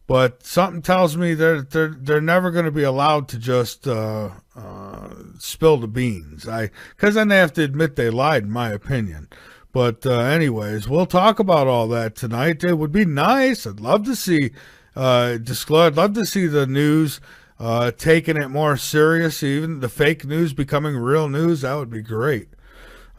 but something tells me they're never going to be allowed to just spill the beans. Because then they have to admit they lied, in my opinion. But anyways, we'll talk about all that tonight. It would be nice. I'd love to see disclose. I'd love to see the news taking it more serious. Even the fake news becoming real news. That would be great.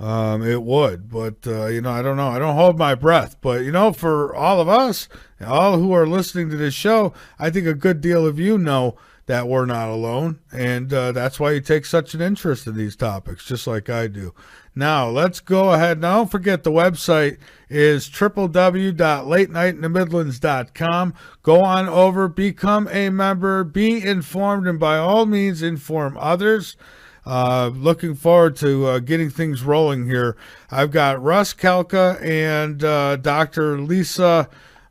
It would, but I don't know. I don't hold my breath. But for all of us, all who are listening to this show, I think a good deal of you know that we're not alone, and that's why you take such an interest in these topics, just like I do. Now, let's go ahead. Now, don't forget the website is www.latenightinthe-midlands.com. Go on over, become a member, be informed, and by all means, inform others. Looking forward to getting things rolling here. I've got Russ Kelka and Dr. Lisa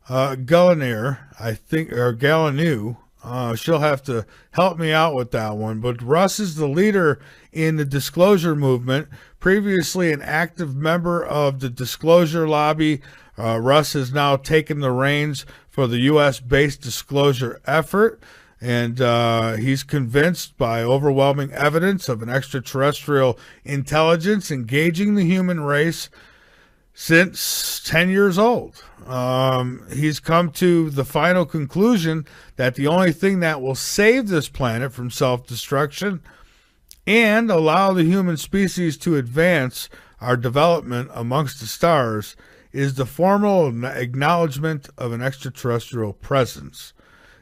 Gallinier, I think, or Gallineau. She'll have to help me out with that one. But Russ is the leader in the disclosure movement, previously an active member of the Disclosure Lobby. Russ has now taken the reins for the U.S.-based disclosure effort, and he's convinced by overwhelming evidence of an extraterrestrial intelligence engaging the human race since 10 years old. He's come to the final conclusion that the only thing that will save this planet from self-destruction and allow the human species to advance our development amongst the stars is the formal acknowledgement of an extraterrestrial presence.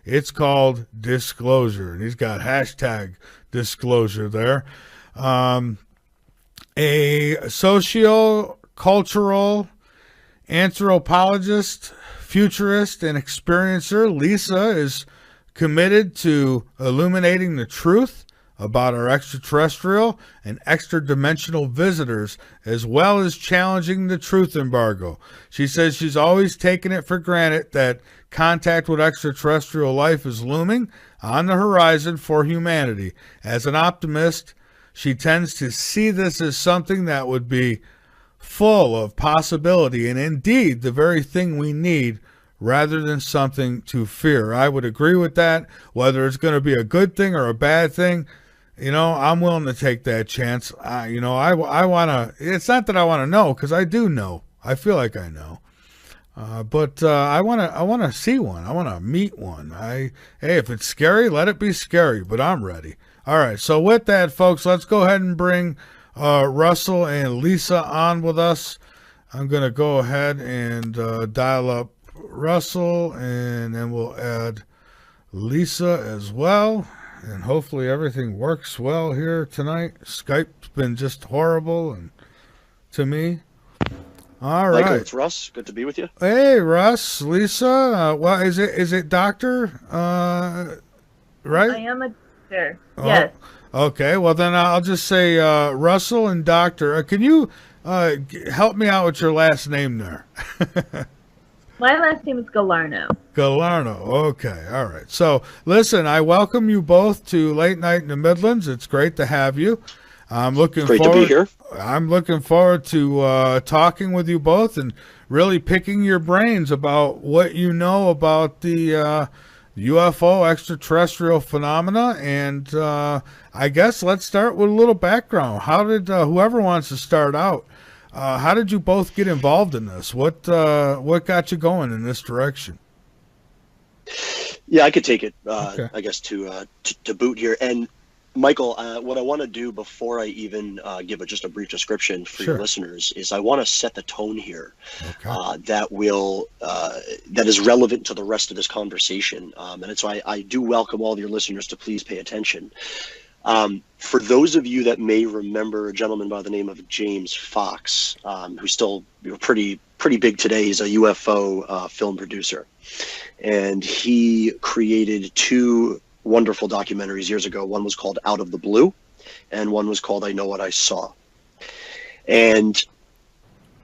It's called disclosure, and he's got hashtag disclosure there. A socio-cultural anthropologist, futurist, and experiencer, Lisa is committed to illuminating the truth about our extraterrestrial and extra-dimensional visitors, as well as challenging the truth embargo. She says she's always taken it for granted that contact with extraterrestrial life is looming on the horizon for humanity. As an optimist, she tends to see this as something that would be full of possibility and indeed the very thing we need rather than something to fear. I would agree with that. Whether it's going to be a good thing or a bad thing, I'm willing to take that chance. I want to, it's not that I want to know, because I do know. I feel like I know. But I want to see one. I want to meet one. Hey, if it's scary, let it be scary, but I'm ready. All right. So with that, folks, let's go ahead and bring Russell and Lisa on with us. I'm going to go ahead and dial up Russell, and then we'll add Lisa as well. And hopefully everything works well here tonight. Skype's been just horrible and to me. All right. Michael, it's Russ. Good to be with you. Hey, Russ, Lisa. Well, is it doctor? Right? I am a doctor. Yes. Okay. Well, then I'll just say Russell and Doctor. Can you help me out with your last name there? My last name is Galarno. Galarno. Okay. All right. So, listen, I welcome you both to Late Night in the Midlands. It's great to have you. I'm looking Great forward to be here. I'm looking forward to talking with you both and really picking your brains about what you know about the UFO extraterrestrial phenomena. And I guess let's start with a little background. How did whoever wants to start out? How did you both get involved in this? What got you going in this direction? Yeah, I could take it. Okay. I guess to boot here. And Michael, what I want to do before I even give just a brief description for Sure. your listeners is I want to set the tone here Okay. that is relevant to the rest of this conversation. And it's why I do welcome all of your listeners to please pay attention. For those of you that may remember a gentleman by the name of James Fox, who's still pretty big today, he's a UFO film producer. And he created two wonderful documentaries years ago. One was called Out of the Blue, and one was called I Know What I Saw. And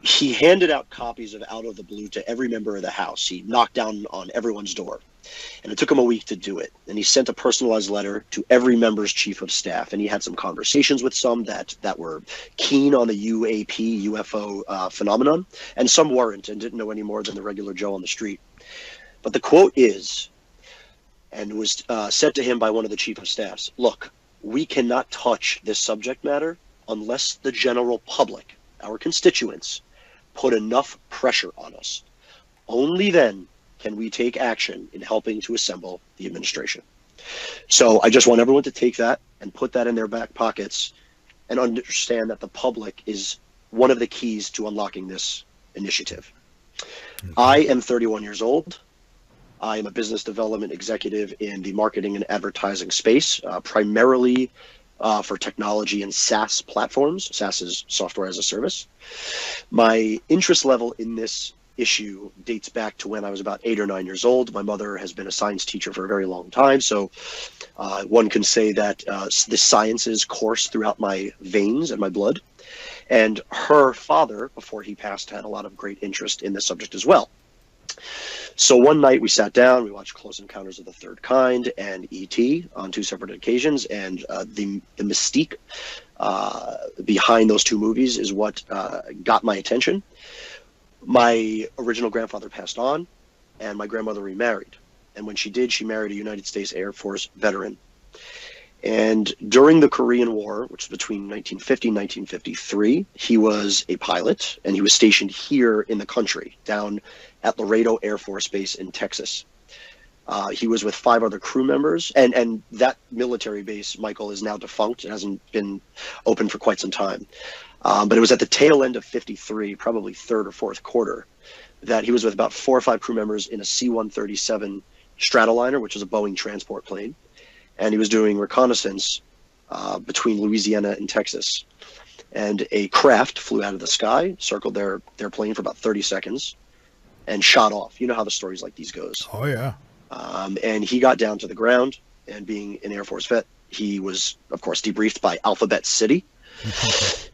he handed out copies of Out of the Blue to every member of the House. He knocked down on everyone's door. And it took him a week to do it. And he sent a personalized letter to every member's chief of staff. And he had some conversations with some that were keen on the UFO phenomenon, and some weren't and didn't know any more than the regular Joe on the street. But the quote is, and was said to him by one of the chief of staffs, look, we cannot touch this subject matter unless the general public, our constituents, put enough pressure on us. Only then can we take action in helping to assemble the administration. So I just want everyone to take that and put that in their back pockets and understand that the public is one of the keys to unlocking this initiative. I am 31 years old. I am a business development executive in the marketing and advertising space, primarily for technology and SaaS platforms. SaaS is software as a service. My interest level in this issue dates back to when I was about 8 or 9 years old. My mother has been a science teacher for a very long time, so one can say that the sciences course throughout my veins and my blood. And her father, before he passed, had a lot of great interest in this subject as well. So one night we sat down, we watched Close Encounters of the Third Kind and E.T. on 2 separate occasions, and the mystique behind those 2 movies is what got my attention. My original grandfather passed on, and my grandmother remarried. And when she did, she married a United States Air Force veteran. And during the Korean War, which was between 1950 and 1953, he was a pilot, and he was stationed here in the country, down at Laredo Air Force Base in Texas. He was with 5 other crew members, and that military base, Michael, is now defunct. It hasn't been open for quite some time. But it was at the tail end of 53, probably 3rd or 4th quarter, that he was with about 4 or 5 crew members in a C-137 Stratoliner, which is a Boeing transport plane. And he was doing reconnaissance between Louisiana and Texas. And a craft flew out of the sky, circled their plane for about 30 seconds, and shot off. You know how the stories like these goes. Oh, yeah. And he got down to the ground, and being an Air Force vet, he was, of course, debriefed by Alphabet City.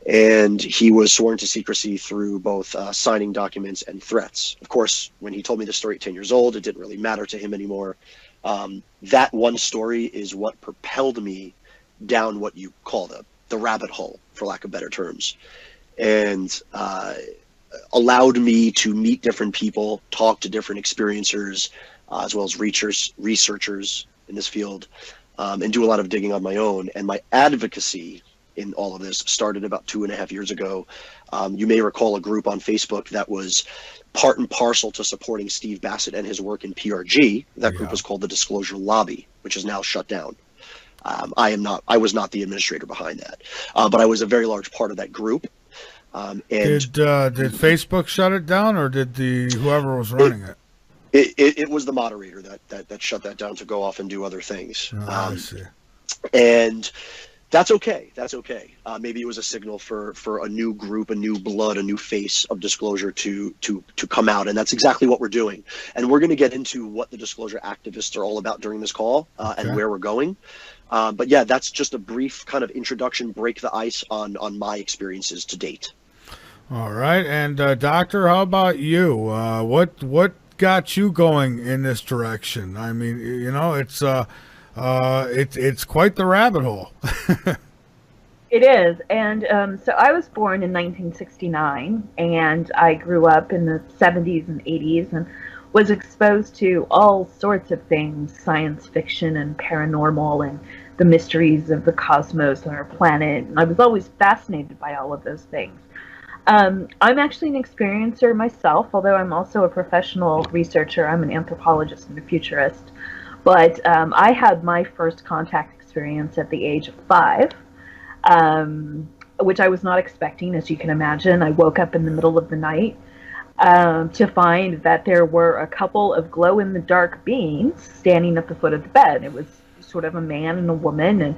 And he was sworn to secrecy through both signing documents and threats. Of course, when he told me the story at 10 years old, it didn't really matter to him anymore. That one story is what propelled me down what you call the rabbit hole, for lack of better terms, and allowed me to meet different people, talk to different experiencers, as well as researchers in this field, and do a lot of digging on my own. And my advocacy in all of this started about 2.5 years ago. You may recall a group on Facebook that was part and parcel to supporting Steve Bassett and his work in PRG. That group was called the Disclosure Lobby, which is now shut down. I was not the administrator behind that, but I was a very large part of that group. And did Facebook shut it down, or did whoever was running it? It was the moderator that shut that down to go off and do other things. I see. And that's okay. That's okay. Maybe it was a signal for a new group, a new blood, a new face of disclosure to come out, and that's exactly what we're doing. And we're going to get into what the disclosure activists are all about during this call, and where we're going. But yeah, that's just a brief kind of introduction, break the ice on my experiences to date. All right, and Doctor, how about you? What got you going in this direction? I mean, you know, it's quite the rabbit hole. It is. And so I was born in 1969, and I grew up in the 70s and 80s and was exposed to all sorts of things, science fiction and paranormal and the mysteries of the cosmos and our planet. And I was always fascinated by all of those things. I'm actually an experiencer myself, although I'm also a professional researcher. I'm an anthropologist and a futurist. But I had my first contact experience at the age of 5, which I was not expecting, as you can imagine. I woke up in the middle of the night to find that there were a couple of glow-in-the-dark beings standing at the foot of the bed. It was sort of a man and a woman, and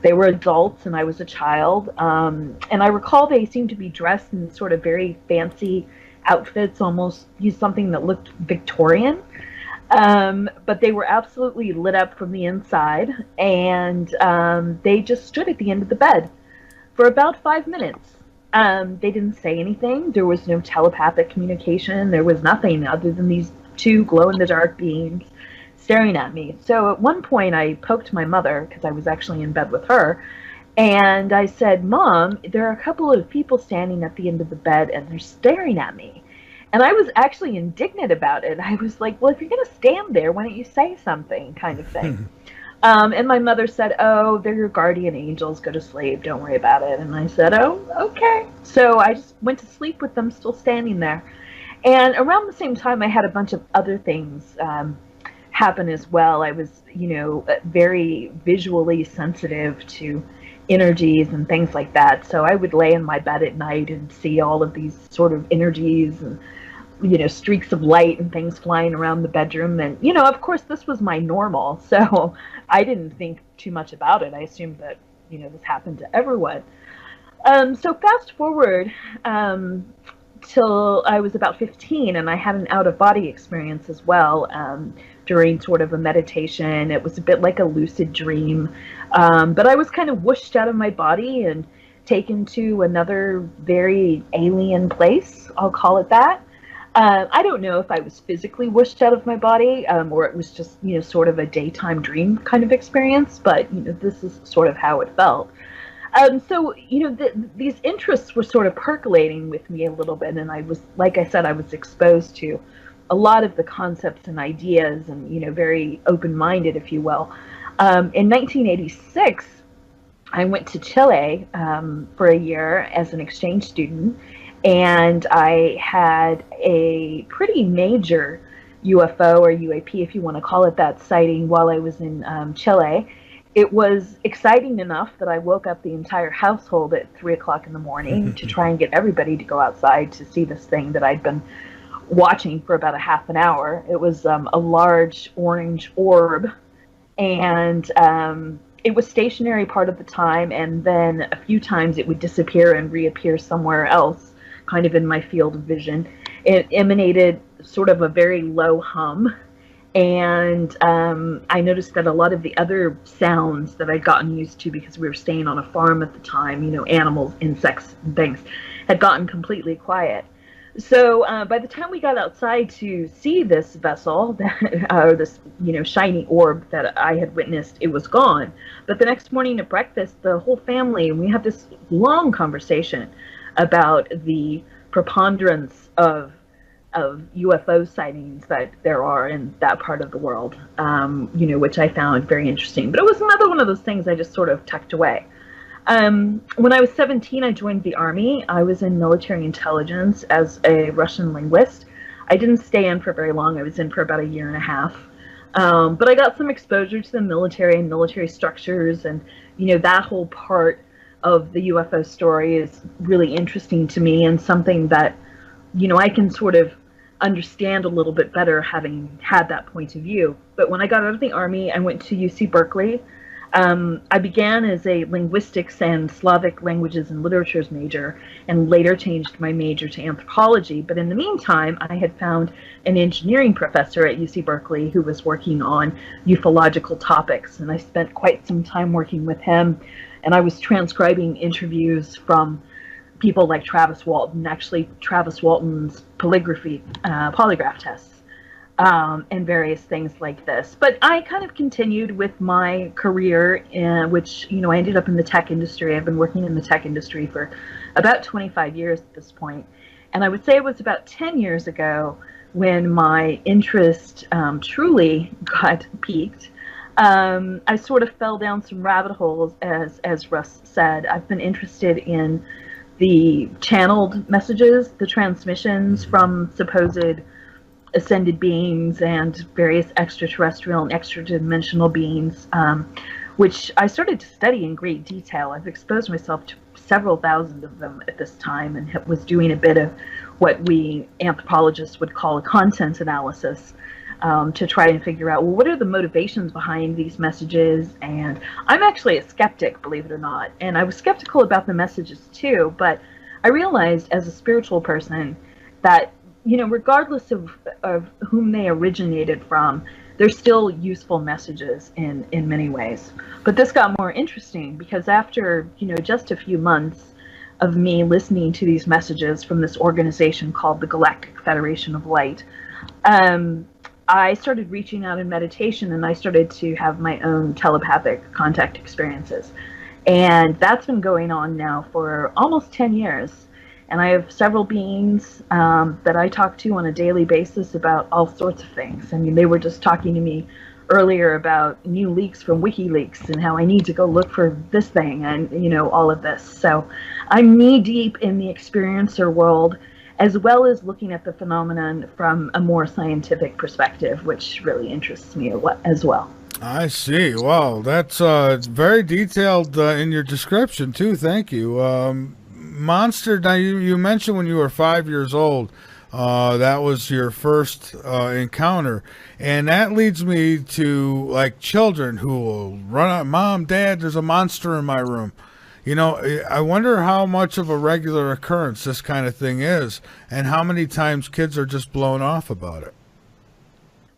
they were adults, and I was a child. And I recall they seemed to be dressed in sort of very fancy outfits, almost something that looked Victorian. But they were absolutely lit up from the inside, and they just stood at the end of the bed for about 5 minutes. They didn't say anything. There was no telepathic communication. There was nothing other than these 2 glow-in-the-dark beings staring at me. So at one point I poked my mother, because I was actually in bed with her, and I said, "Mom, there are a couple of people standing at the end of the bed, and they're staring at me." And I was actually indignant about it. I was like, well, if you're going to stand there, why don't you say something, kind of thing. And my mother said, oh, they're your guardian angels. Go to sleep. Don't worry about it. And I said, oh, okay. So I just went to sleep with them still standing there. And around the same time, I had a bunch of other things happen as well. I was, very visually sensitive to energies and things like that. So I would lay in my bed at night and see all of these sort of energies and streaks of light and things flying around the bedroom. And, of course, this was my normal. So I didn't think too much about it. I assumed that, this happened to everyone. So fast forward till I was about 15, and I had an out-of-body experience as well during sort of a meditation. It was a bit like a lucid dream. But I was kind of whooshed out of my body and taken to another very alien place. I'll call it that. I don't know if I was physically whooshed out of my body or it was just, sort of a daytime dream kind of experience, but, this is sort of how it felt. So, these interests were sort of percolating with me a little bit, and I was, like I said, I was exposed to a lot of the concepts and ideas and, very open-minded, if you will. In 1986, I went to Chile for a year as an exchange student, and I had a pretty major UFO or UAP, if you want to call it that, sighting while I was in Chile. It was exciting enough that I woke up the entire household at 3 o'clock in the morning to try and get everybody to go outside to see this thing that I'd been watching for about a half an hour. It was a large orange orb, and it was stationary part of the time, and then a few times it would disappear and reappear somewhere else, kind of in my field of vision. It emanated sort of a very low hum, and I noticed that a lot of the other sounds that I'd gotten used to, because we were staying on a farm at the time, animals, insects, and things, had gotten completely quiet. So by the time we got outside to see this vessel, or this shiny orb that I had witnessed, it was gone. But the next morning at breakfast, the whole family, and we had this long conversation about the preponderance of UFO sightings that there are in that part of the world, which I found very interesting. But it was another one of those things I just sort of tucked away. When I was 17, I joined the Army. I was in military intelligence as a Russian linguist. I didn't stay in for very long. I was in for about a year and a half. But I got some exposure to the military and military structures, and, that whole part of the UFO story is really interesting to me, and something that, I can sort of understand a little bit better having had that point of view. But when I got out of the Army, I went to UC Berkeley. I began as a linguistics and Slavic languages and literatures major, and later changed my major to anthropology. But in the meantime, I had found an engineering professor at UC Berkeley who was working on ufological topics, and I spent quite some time working with him, and I was transcribing interviews from people like Travis Walton, actually Travis Walton's polygraph tests, and various things like this. But I kind of continued with my career, which, I ended up in the tech industry. I've been working in the tech industry for about 25 years at this point. And I would say it was about 10 years ago when my interest truly got piqued. I sort of fell down some rabbit holes, as Russ said. I've been interested in the channeled messages, the transmissions from supposed ascended beings and various extraterrestrial and extra-dimensional beings, which I started to study in great detail. I've exposed myself to several thousand of them at this time, and was doing a bit of what we anthropologists would call a content analysis, to try and figure out, well, what are the motivations behind these messages? And I'm actually a skeptic, believe it or not, and I was skeptical about the messages too, but I realized as a spiritual person that, regardless of whom they originated from, they're still useful messages in many ways. But this got more interesting because after, just a few months of me listening to these messages from this organization called the Galactic Federation of Light, I started reaching out in meditation, and I started to have my own telepathic contact experiences. And that's been going on now for almost 10 years. And I have several beings that I talk to on a daily basis about all sorts of things. I mean, they were just talking to me earlier about new leaks from WikiLeaks and how I need to go look for this thing and, all of this. So I'm knee deep in the experiencer world, as well as looking at the phenomenon from a more scientific perspective, which really interests me as well. I see. Wow, that's it's very detailed in your description too. Thank you. Monster. Now you mentioned when you were 5 years old, that was your first encounter, and that leads me to like children who will run out, Mom, Dad, there's a monster in my room. I wonder how much of a regular occurrence this kind of thing is, and how many times kids are just blown off about it.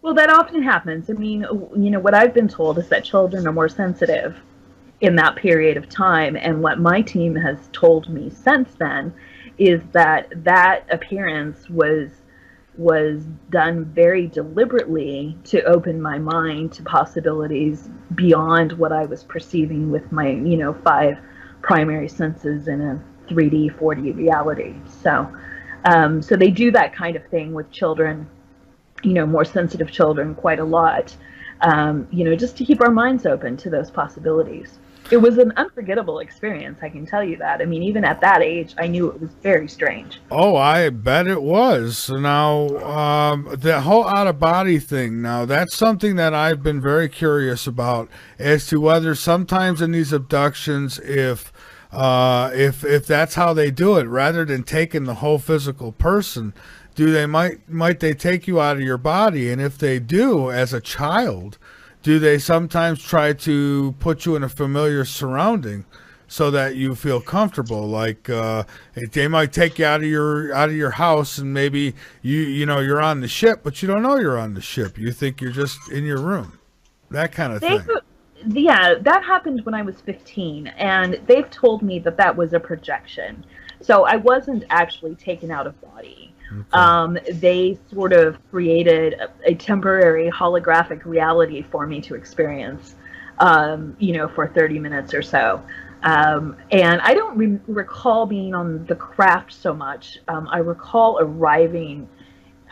Well, that often happens. I mean, what I've been told is that children are more sensitive in that period of time. And what my team has told me since then is that appearance was done very deliberately to open my mind to possibilities beyond what I was perceiving with my, 5 primary senses in a 3D, 4D reality. So they do that kind of thing with children, more sensitive children quite a lot, just to keep our minds open to those possibilities. It was an unforgettable experience, I can tell you that. I mean, even at that age, I knew it was very strange. Oh, I bet it was. Now, the whole out-of-body thing, now, that's something that I've been very curious about as to whether sometimes in these abductions, if that's how they do it, rather than taking the whole physical person, might they take you out of your body? And if they do, as a child, do they sometimes try to put you in a familiar surrounding so that you feel comfortable? Like they might take you out of your house, and maybe you're on the ship, but you don't know you're on the ship. You think you're just in your room. That kind of thing. Yeah, that happened when I was 15, and they've told me that was a projection. So I wasn't actually taken out of body. Okay. They sort of created a temporary holographic reality for me to experience, for 30 minutes or so. And I don't recall being on the craft so much. I recall arriving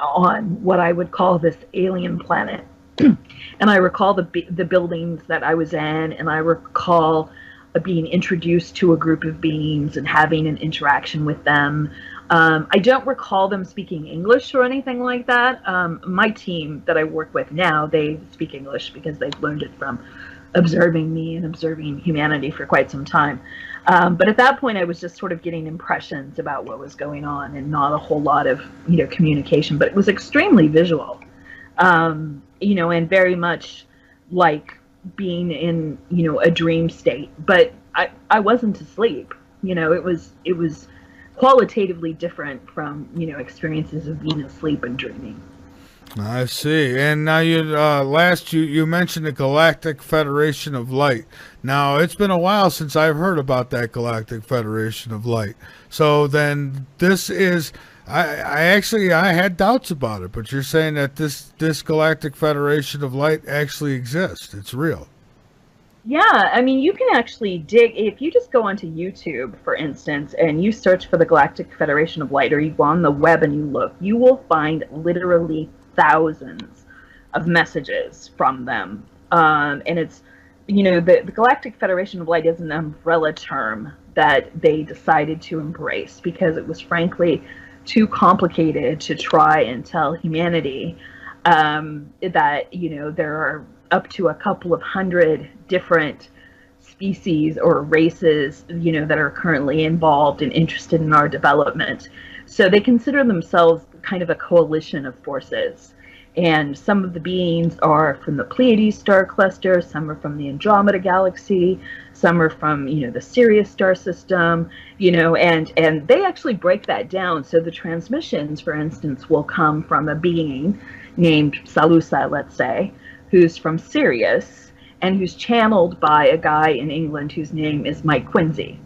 on what I would call this alien planet. And I recall the buildings that I was in, and I recall being introduced to a group of beings and having an interaction with them. I don't recall them speaking English or anything like that. My team that I work with now, they speak English because they've learned it from observing me and observing humanity for quite some time. But at that point, I was just sort of getting impressions about what was going on and not a whole lot of, communication. But it was extremely visual, and very much like being in, a dream state. But I wasn't asleep. It was qualitatively different from, experiences of being asleep and dreaming. I see. And now you mentioned the Galactic Federation of Light. Now, it's been a while since I've heard about that Galactic Federation of Light. So then this is, I had doubts about it, but you're saying that this Galactic Federation of Light actually exists. It's real. Yeah, I mean, you can actually dig, if you just go onto YouTube, for instance, and you search for the Galactic Federation of Light, or you go on the web and you look, you will find literally thousands of messages from them. And it's, the Galactic Federation of Light is an umbrella term that they decided to embrace because it was frankly too complicated to try and tell humanity that, there are up to a couple of hundred different species or races, that are currently involved and interested in our development. So they consider themselves kind of a coalition of forces. And some of the beings are from the Pleiades star cluster, some are from the Andromeda galaxy, some are from, the Sirius star system, and they actually break that down. So the transmissions, for instance, will come from a being named Salusa, let's say, who's from Sirius, and who's channeled by a guy in England whose name is Mike Quincy.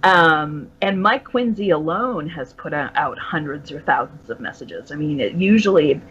And Mike Quincy alone has put out hundreds or thousands of messages. I mean, usually,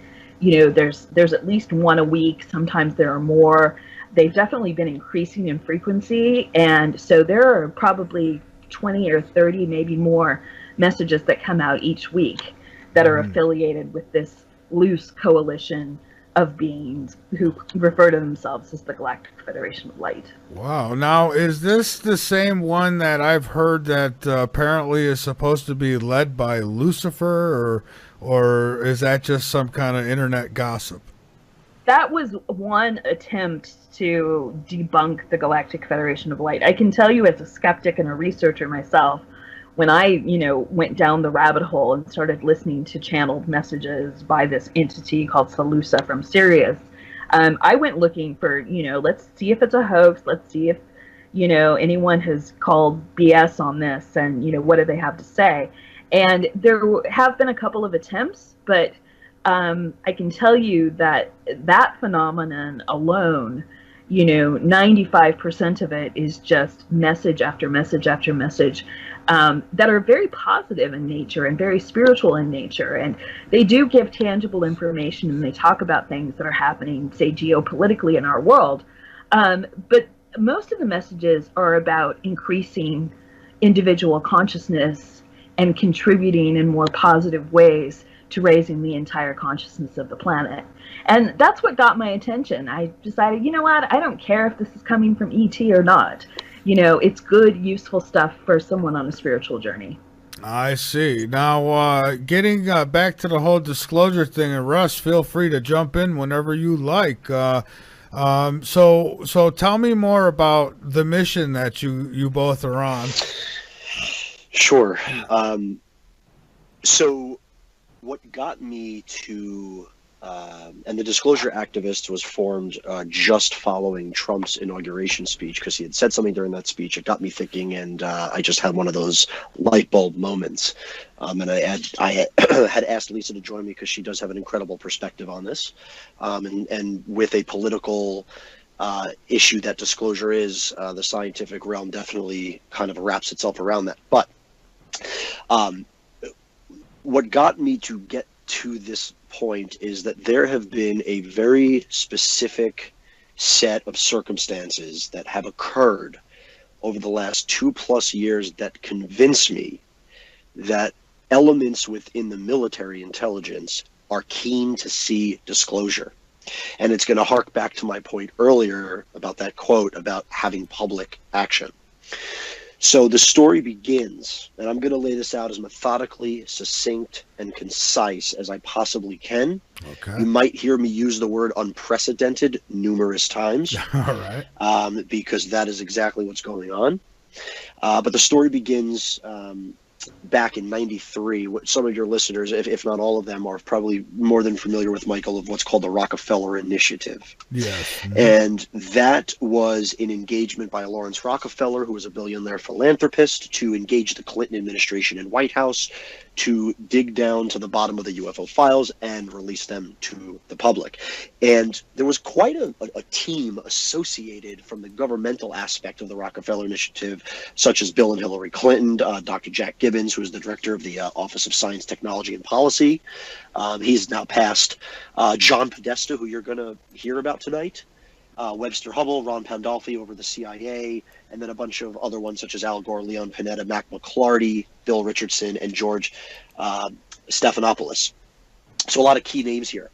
there's at least one a week. Sometimes there are more. They've definitely been increasing in frequency, and so there are probably 20 or 30, maybe more, messages that come out each week that are affiliated with this loose coalition of beings who refer to themselves as the Galactic Federation of Light. Wow. Now, is this the same one that I've heard that apparently is supposed to be led by Lucifer, or is that just some kind of internet gossip? That was one attempt to debunk the Galactic Federation of Light. I can tell you, as a skeptic and a researcher myself, when I, went down the rabbit hole and started listening to channeled messages by this entity called Salusa from Sirius, I went looking for, let's see if it's a hoax. Let's see if, anyone has called BS on this, and, what do they have to say? And there have been a couple of attempts, but I can tell you that phenomenon alone, 95% of it is just message after message after message that are very positive in nature and very spiritual in nature. And they do give tangible information, and they talk about things that are happening, say, geopolitically in our world. But most of the messages are about increasing individual consciousness and contributing in more positive ways to raising the entire consciousness of the planet. And that's what got my attention. I decided, you know what, I don't care if this is coming from ET or not. It's good, useful stuff for someone on a spiritual journey. I see. Now, getting back to the whole disclosure thing, and Russ, feel free to jump in whenever you like. So tell me more about the mission that you both are on. Sure. So what got me to, and the Disclosure Activist was formed just following Trump's inauguration speech, because he had said something during that speech. It got me thinking, and I just had one of those light bulb moments. And I had asked Lisa to join me because she does have an incredible perspective on this. And with a political issue that disclosure is, the scientific realm definitely kind of wraps itself around that. But what got me to get to this point is that there have been a very specific set of circumstances that have occurred over the last 2+ years that convince me that elements within the military intelligence are keen to see disclosure. And it's going to hark back to my point earlier about that quote about having public action. So the story begins, and I'm going to lay this out as methodically, succinct, and concise as I possibly can. Okay. You might hear me use the word unprecedented numerous times. All right. Because that is exactly what's going on. But the story begins back in '93. Some of your listeners, if not all of them, are probably more than familiar with, Michael, of what's called the Rockefeller Initiative. Yes. Mm-hmm. And that was an engagement by Lawrence Rockefeller, who was a billionaire philanthropist, to engage the Clinton administration and White House to dig down to the bottom of the UFO files and release them to the public. And there was quite a team associated from the governmental aspect of the Rockefeller Initiative, such as Bill and Hillary Clinton, Dr. Jack Gibbons, who is the director of the Office of Science, Technology, and Policy. He's now passed. John Podesta, who you're going to hear about tonight. Webster Hubbell, Ron Pandolfi over the CIA, and then a bunch of other ones such as Al Gore, Leon Panetta, Mac McClarty, Bill Richardson, and George Stephanopoulos. So a lot of key names here.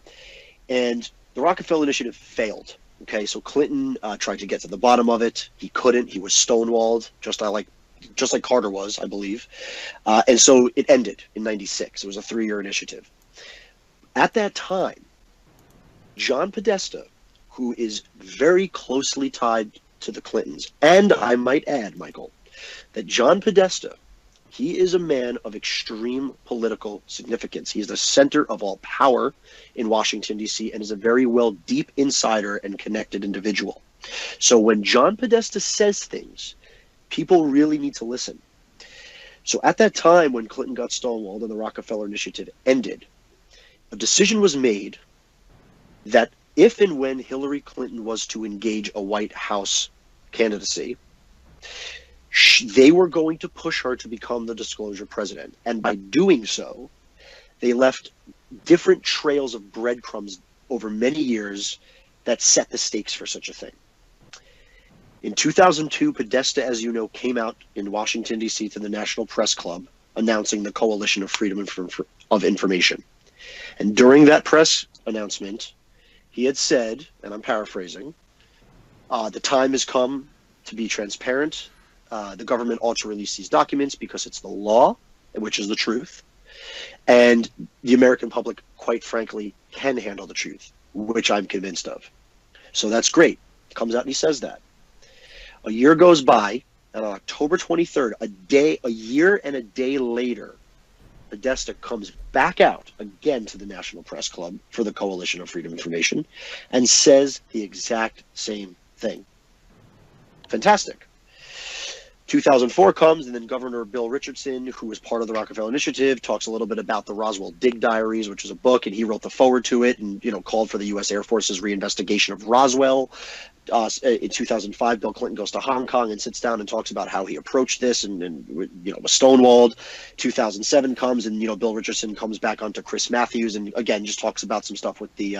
And the Rockefeller Initiative failed. Okay, so Clinton tried to get to the bottom of it. He couldn't. He was stonewalled, just like Carter was, I believe. And so it ended in '96. It was a 3-year initiative. At that time, John Podesta, who is very closely tied to the Clintons. And I might add, Michael, that John Podesta, he is a man of extreme political significance. He is the center of all power in Washington, D.C., and is a very deep insider and connected individual. So when John Podesta says things, people really need to listen. So at that time, when Clinton got stonewalled and the Rockefeller Initiative ended, a decision was made that if and when Hillary Clinton was to engage a White House candidacy, they were going to push her to become the disclosure president. And by doing so, they left different trails of breadcrumbs over many years that set the stakes for such a thing. In 2002, Podesta, as you know, came out in Washington, D.C. to the National Press Club announcing the Coalition of Freedom of Information. And during that press announcement, he had said, and I'm paraphrasing, the time has come to be transparent. The government ought to release these documents because it's the law, which is the truth. And the American public, quite frankly, can handle the truth, which I'm convinced of. So that's great. Comes out and he says that. A year goes by, and on October 23rd, a year and a day later, Podesta comes back out again to the National Press Club for the Coalition of Freedom of Information and says the exact same thing. Fantastic. 2004 comes, and then Governor Bill Richardson, who was part of the Rockefeller Initiative, talks a little bit about the Roswell Dig Diaries, which is a book, and he wrote the foreword to it and, called for the U.S. Air Force's reinvestigation of Roswell. In 2005, Bill Clinton goes to Hong Kong and sits down and talks about how he approached this and was stonewalled. 2007 comes, and, Bill Richardson comes back onto Chris Matthews and, again, just talks about some stuff with the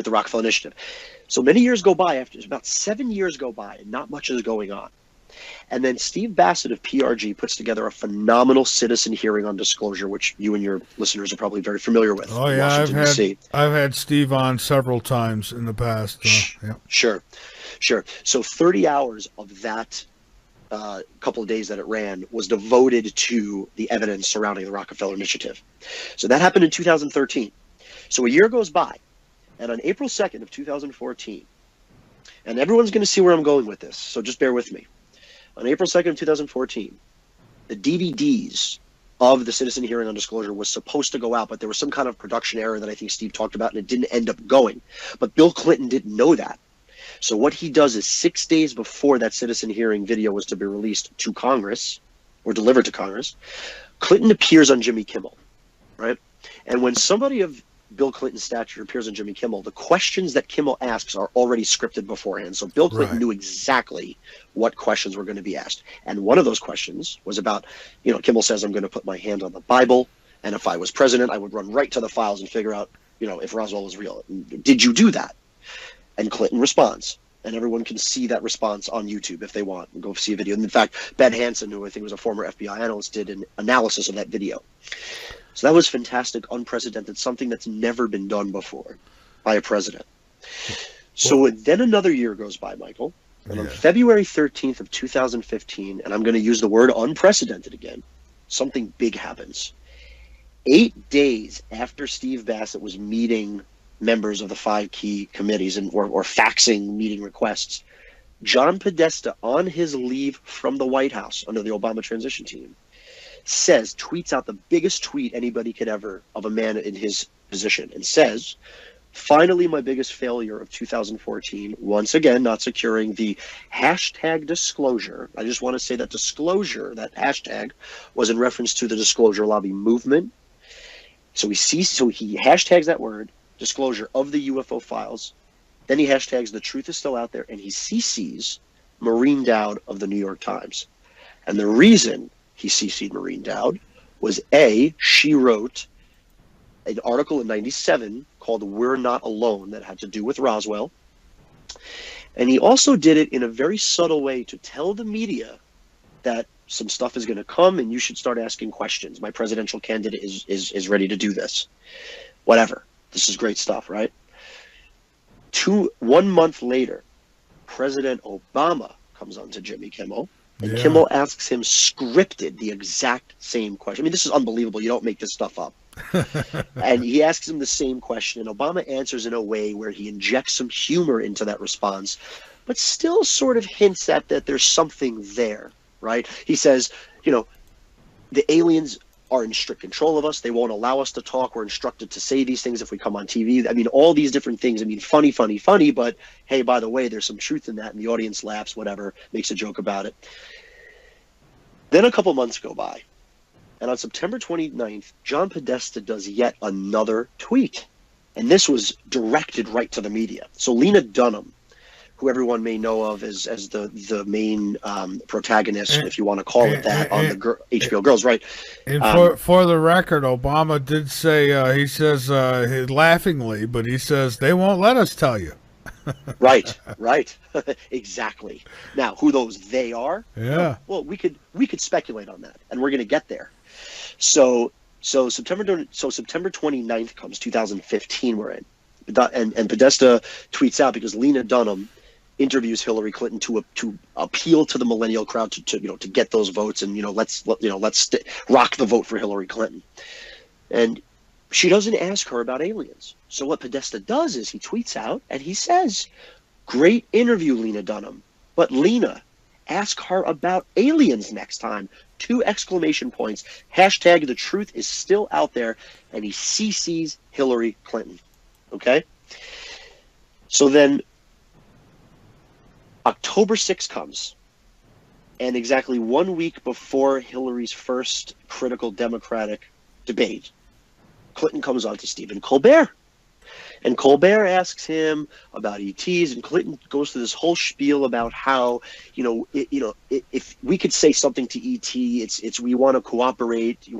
Rockefeller Initiative. So many years go by, about 7 years go by, and not much is going on. And then Steve Bassett of PRG puts together a phenomenal citizen hearing on disclosure, which you and your listeners are probably very familiar with. Oh yeah, I've had Steve on several times in the past. Yeah. Sure. So 30 hours of that couple of days that it ran was devoted to the evidence surrounding the Rockefeller Initiative. So that happened in 2013. So a year goes by, and on April 2nd of 2014, and everyone's going to see where I'm going with this, so just bear with me. On April 2nd of 2014, the DVDs of the citizen hearing on disclosure was supposed to go out, but there was some kind of production error that I think Steve talked about, and it didn't end up going. But Bill Clinton didn't know that. So what he does is 6 days before that citizen hearing video was to be released to Congress, or delivered to Congress, Clinton appears on Jimmy Kimmel, right? And when somebody of Bill Clinton's stature appears on Jimmy Kimmel, the questions that Kimmel asks are already scripted beforehand. So Bill Clinton knew exactly what questions were going to be asked. And one of those questions was about, Kimmel says, I'm going to put my hand on the Bible, and if I was president, I would run right to the files and figure out, if Roswell was real. Did you do that? And Clinton responds. And everyone can see that response on YouTube if they want and go see a video. And in fact, Ben Hansen, who I think was a former FBI analyst, did an analysis of that video. So that was fantastic, unprecedented, something that's never been done before by a president. So then another year goes by, Michael, and on February 13th of 2015, and I'm going to use the word unprecedented again, something big happens. 8 days after Steve Bassett was meeting members of the 5 key committees or faxing meeting requests, John Podesta, on his leave from the White House under the Obama transition team, tweets out the biggest tweet anybody could ever of a man in his position, and says, finally, my biggest failure of 2014, once again, not securing the hashtag disclosure. I just want to say that disclosure, that hashtag, was in reference to the Disclosure Lobby movement. So he hashtags that word, disclosure of the UFO files. Then he hashtags the truth is still out there, and he CCs Maureen Dowd of the New York Times. And the reason he CC'd Maureen Dowd was she wrote an article in 97 called We're Not Alone that had to do with Roswell. And he also did it in a very subtle way to tell the media that some stuff is going to come and you should start asking questions. My presidential candidate is ready to do this. Whatever. This is great stuff, right? 1 month later, President Obama comes on to Jimmy Kimmel. And Kimmel asks him scripted the exact same question. I mean, this is unbelievable. You don't make this stuff up. And he asks him the same question, and Obama answers in a way where he injects some humor into that response, but still sort of hints at that there's something there, right? He says, the aliens are in strict control of us. They won't allow us to talk. We're instructed to say these things if we come on TV. I mean, all these different things. I mean, funny, but hey, by the way, there's some truth in that. And the audience laughs, whatever, makes a joke about it. Then a couple months go by. And on September 29th, John Podesta does yet another tweet. And this was directed right to the media. So Lena Dunham, who everyone may know of as the main protagonist, if you want to call it that, on the HBO Girls, right? And for the record, Obama did say, he says laughingly, but he says, they won't let us tell you. Right. Exactly. Now, who those they are? Yeah. Well, we could speculate on that, and we're going to get there. So September 29th comes, 2015. We're in, and Podesta tweets out because Lena Dunham interviews Hillary Clinton to appeal to the millennial crowd to get those votes, and let's rock the vote for Hillary Clinton. And she doesn't ask her about aliens. So what Podesta does is he tweets out and he says, "Great interview, Lena Dunham, but Lena, ask her about aliens next time." 2 exclamation points. Hashtag the truth is still out there, and he CCs Hillary Clinton. Okay? So then October 6th comes, and exactly 1 week before Hillary's first critical Democratic debate, Clinton comes on to Stephen Colbert. And Colbert asks him about ETs, and Clinton goes through this whole spiel about how, if we could say something to ET, it's we want to cooperate, we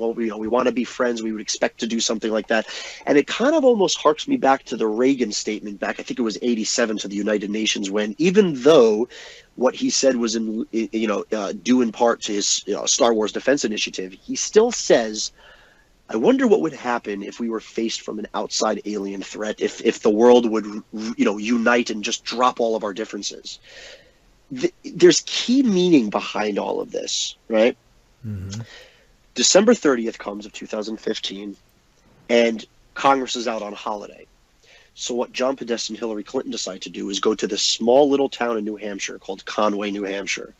want to be friends, we would expect to do something like that. And it kind of almost harks me back to the Reagan statement back, I think it was 87, to the United Nations, when even though what he said was due in part to his Star Wars Defense Initiative, he still says, "I wonder what would happen if we were faced from an outside alien threat, if the world would, unite and just drop all of our differences." There's key meaning behind all of this, right? Mm-hmm. December 30th comes of 2015, and Congress is out on holiday. So what John Podesta and Hillary Clinton decide to do is go to this small little town in New Hampshire called Conway, New Hampshire.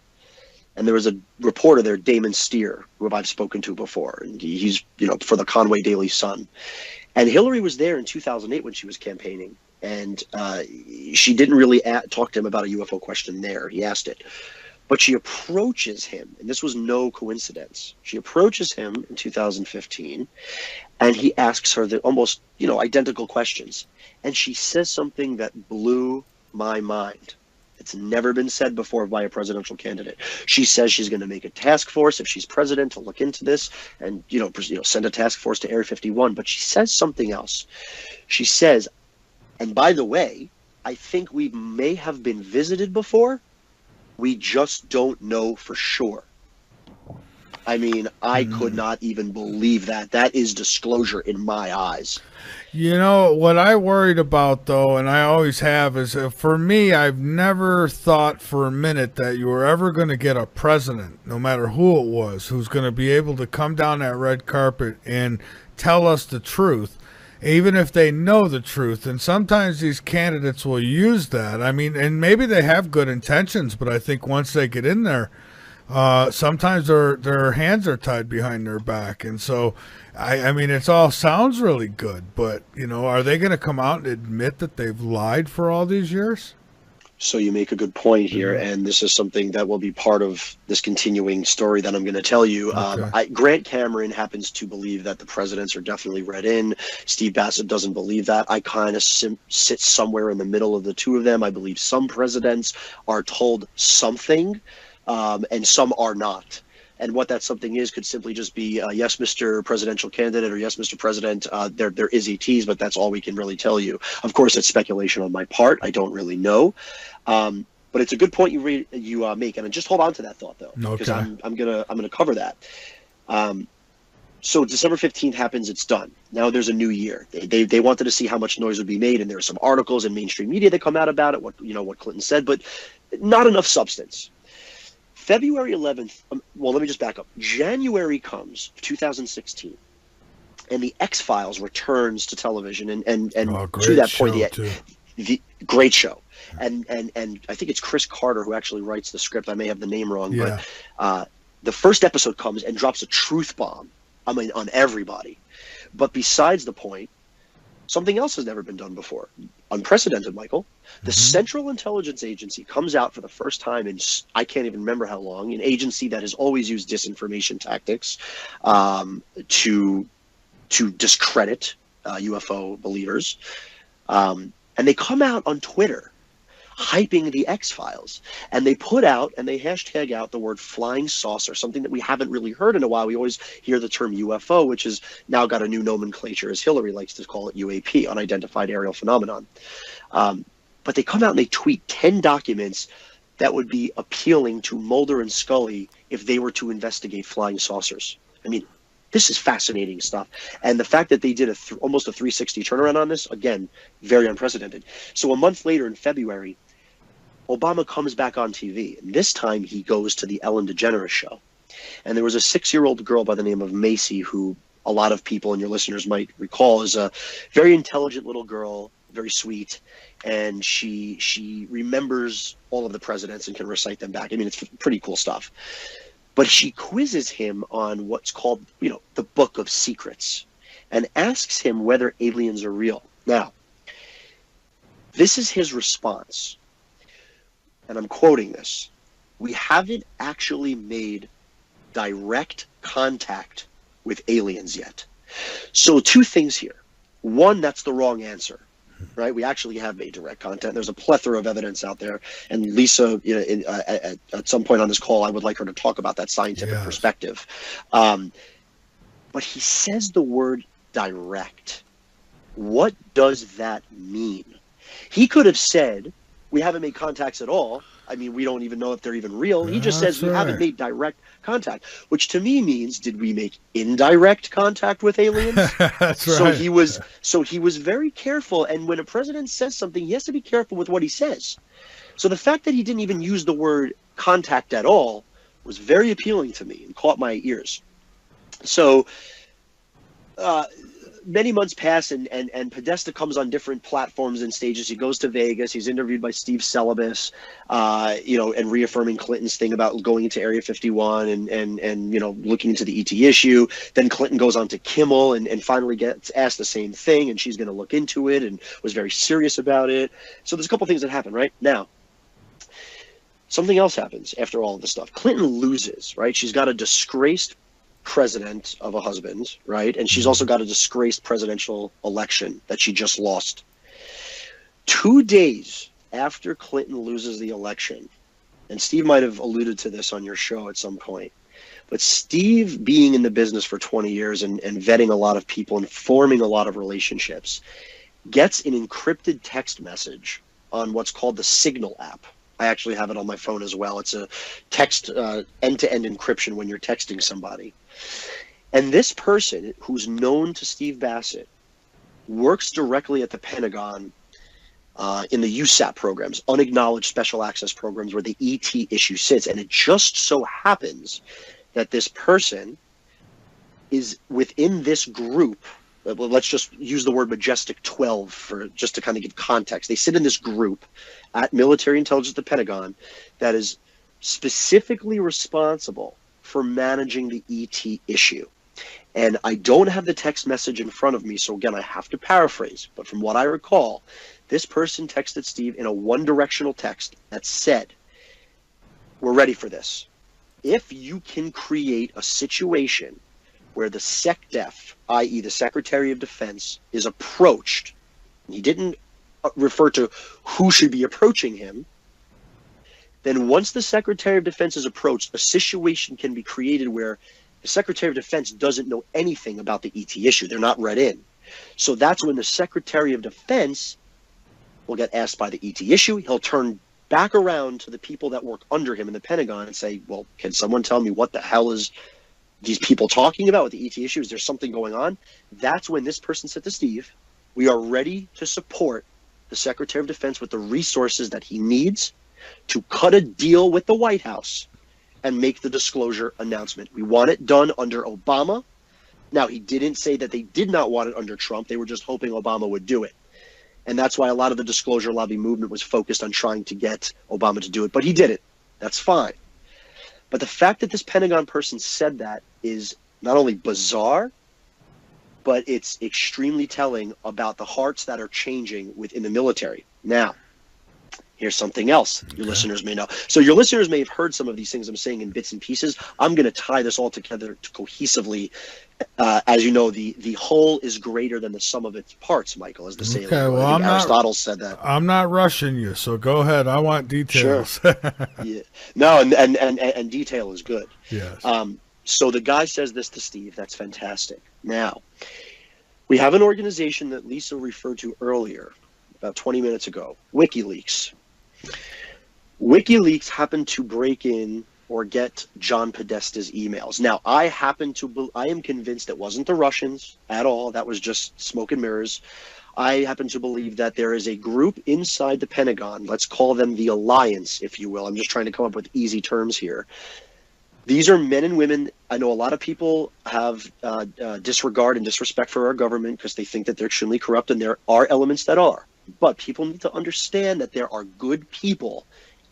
And there was a reporter there, Damon Steer, who I've spoken to before, and he's for the Conway Daily Sun. And Hillary was there in 2008 when she was campaigning, and she didn't really talk to him about a UFO question there. He asked it, but she approaches him, and this was no coincidence. She approaches him in 2015, and he asks her the almost identical questions, and she says something that blew my mind. It's never been said before by a presidential candidate. She says she's going to make a task force if she's president to look into this, and send a task force to Area 51. But she says something else. She says, and by the way, I think we may have been visited before. We just don't know for sure. I mean, I could not even believe that. That is disclosure in my eyes. What I worried about, though, and I always have, is for me, I've never thought for a minute that you were ever going to get a president, no matter who it was, who's going to be able to come down that red carpet and tell us the truth, even if they know the truth. And sometimes these candidates will use that. I mean, and maybe they have good intentions, but I think once they get in there, sometimes their hands are tied behind their back. And so, I mean, it all sounds really good, but, are they going to come out and admit that they've lied for all these years? So you make a good point here, and this is something that will be part of this continuing story that I'm going to tell you. Okay. Grant Cameron happens to believe that the presidents are definitely read in. Steve Bassett doesn't believe that. I kind of sit somewhere in the middle of the two of them. I believe some presidents are told something, and some are not. And what that something is could simply just be, yes, Mr. Presidential Candidate, or yes, Mr. President, there is ETs, but that's all we can really tell you. Of course, it's speculation on my part. I don't really know. But it's a good point you make, and just hold on to that thought, though, because I'm gonna cover that. So December 15th happens. It's done. Now there's a new year. They wanted to see how much noise would be made, and there are some articles in mainstream media that come out about it. What Clinton said, but not enough substance. February 11th, well, let me just back up. January comes, 2016, and the X-Files returns to television, and to that point, the great show. And I think it's Chris Carter who actually writes the script. I may have the name wrong, but the first episode comes and drops a truth bomb, on everybody. But besides the point, something else has never been done before. Unprecedented, Michael. The Central Intelligence Agency comes out for the first time in, I can't even remember how long, an agency that has always used disinformation tactics to discredit UFO believers. And they come out on Twitter hyping the X-Files. And they put out, and they hashtag out the word flying saucer, something that we haven't really heard in a while. We always hear the term UFO, which has now got a new nomenclature, as Hillary likes to call it, UAP, unidentified aerial phenomenon. But they come out and they tweet 10 documents that would be appealing to Mulder and Scully if they were to investigate flying saucers. I mean, This is fascinating stuff. And the fact that they did almost a 360 turnaround on this, again, very unprecedented. So a month later in February, Obama comes back on TV. And this time he goes to the Ellen DeGeneres show. And there was a 6-year-old girl by the name of Macy, who a lot of people and your listeners might recall is a very intelligent little girl, very sweet. And she remembers all of the presidents and can recite them back. I mean, it's pretty cool stuff. But she quizzes him on what's called, the Book of Secrets, and asks him whether aliens are real. Now, this is his response, and I'm quoting this. "We haven't actually made direct contact with aliens yet." So 2 things here. One, that's the wrong answer. Right, we actually have made direct contact. There's a plethora of evidence out there, and Lisa, at some point on this call, I would like her to talk about that scientific perspective. But he says the word direct. What does that mean? He could have said, "We haven't made contacts at all." I mean, we don't even know if they're even real. He just says, "We haven't made direct contact," which to me means, did we make indirect contact with aliens? That's right. So he was very careful. And when a president says something, he has to be careful with what he says. So the fact that he didn't even use the word contact at all was very appealing to me and caught my ears. So many months pass, and Podesta comes on different platforms and stages. He goes to Vegas. He's interviewed by Steve Celebes, and reaffirming Clinton's thing about going into Area 51 and looking into the ET issue. Then Clinton goes on to Kimmel and finally gets asked the same thing, and she's going to look into it and was very serious about it. So there's a couple things that happen, right? Now, something else happens after all of this stuff. Clinton loses, right? She's got a disgraced president of a husband, right? And she's also got a disgraced presidential election that she just lost. 2 days after Clinton loses the election, and Steve might have alluded to this on your show at some point, but Steve, being in the business for 20 years and vetting a lot of people and forming a lot of relationships, gets an encrypted text message on what's called the Signal app. I actually have it on my phone as well. It's a text end-to-end encryption when you're texting somebody. And this person, who's known to Steve Bassett, works directly at the Pentagon in the USAP programs, unacknowledged special access programs, where the ET issue sits. And it just so happens that this person is within this group. Let's just use the word Majestic 12 just to kind of give context. They sit in this group at military intelligence at the Pentagon that is specifically responsible for managing the ET issue. And I don't have the text message in front of me, so again, I have to paraphrase. But from what I recall, this person texted Steve in a one-directional text that said, "We're ready for this. If you can create a situation where the SecDef, i.e. the Secretary of Defense, is approached," and he didn't refer to who should be approaching him, "then once the Secretary of Defense is approached, a situation can be created where the Secretary of Defense doesn't know anything about the ET issue. They're not read in. So that's when the Secretary of Defense will get asked by the ET issue. He'll turn back around to the people that work under him in the Pentagon and say, well, can someone tell me what the hell is these people talking about with the ET issue? Is there something going on?" That's when this person said to Steve, "We are ready to support the Secretary of Defense with the resources that he needs to cut a deal with the White House and make the disclosure announcement. We want it done under Obama." Now, he didn't say that they did not want it under Trump. They were just hoping Obama would do it. And that's why a lot of the disclosure lobby movement was focused on trying to get Obama to do it. But he did it. That's fine. But the fact that this Pentagon person said that is not only bizarre, but it's extremely telling about the hearts that are changing within the military. Now, here's something else your listeners may know. So your listeners may have heard some of these things I'm saying in bits and pieces. I'm going to tie this all together cohesively. As you know, the whole is greater than the sum of its parts, Michael, as the saying. Okay, well, Aristotle said that. I'm not rushing you, so go ahead. I want details. Sure. Yeah. No, and detail is good. Yes. So the guy says this to Steve. That's fantastic. Now, we have an organization that Lisa referred to earlier, about 20 minutes ago, WikiLeaks. WikiLeaks happened to break in or get John Podesta's emails. Now, I am convinced it wasn't the Russians at all. That was just smoke and mirrors. I happen to believe that there is a group inside the Pentagon. Let's call them the Alliance, if you will. I'm just trying to come up with easy terms here. These are men and women. I know a lot of people have disregard and disrespect for our government because they think that they're extremely corrupt, and there are elements that are. But people need to understand that there are good people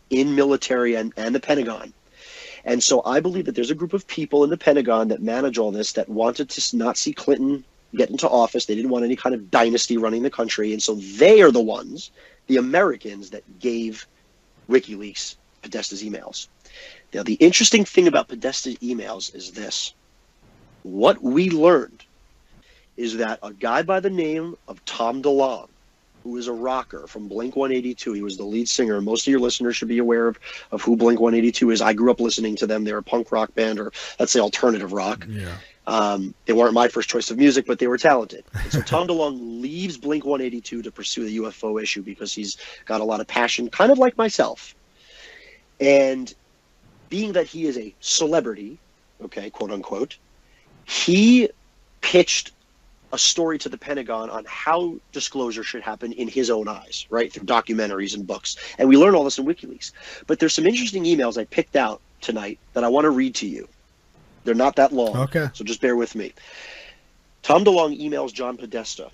in military and the Pentagon. And so I believe that there's a group of people in the Pentagon that manage all this that wanted to not see Clinton get into office. They didn't want any kind of dynasty running the country. And so they are the ones, the Americans, that gave WikiLeaks Podesta's emails. Now, the interesting thing about Podesta's emails is this. What we learned is that a guy by the name of Tom DeLonge, who is a rocker from Blink-182. He was the lead singer. Most of your listeners should be aware of who Blink-182 is. I grew up listening to them. They're a punk rock band, or let's say alternative rock. Yeah. They weren't my first choice of music, but they were talented. And so Tom DeLonge leaves Blink-182 to pursue the UFO issue because he's got a lot of passion, kind of like myself. And being that he is a celebrity, okay, quote unquote, he pitched a story to the Pentagon on how disclosure should happen in his own eyes, right, through documentaries and books. And we learn all this in WikiLeaks. But there's some interesting emails I picked out tonight that I want to read to you. They're not that long, Okay. So just bear with me. Tom DeLonge emails John Podesta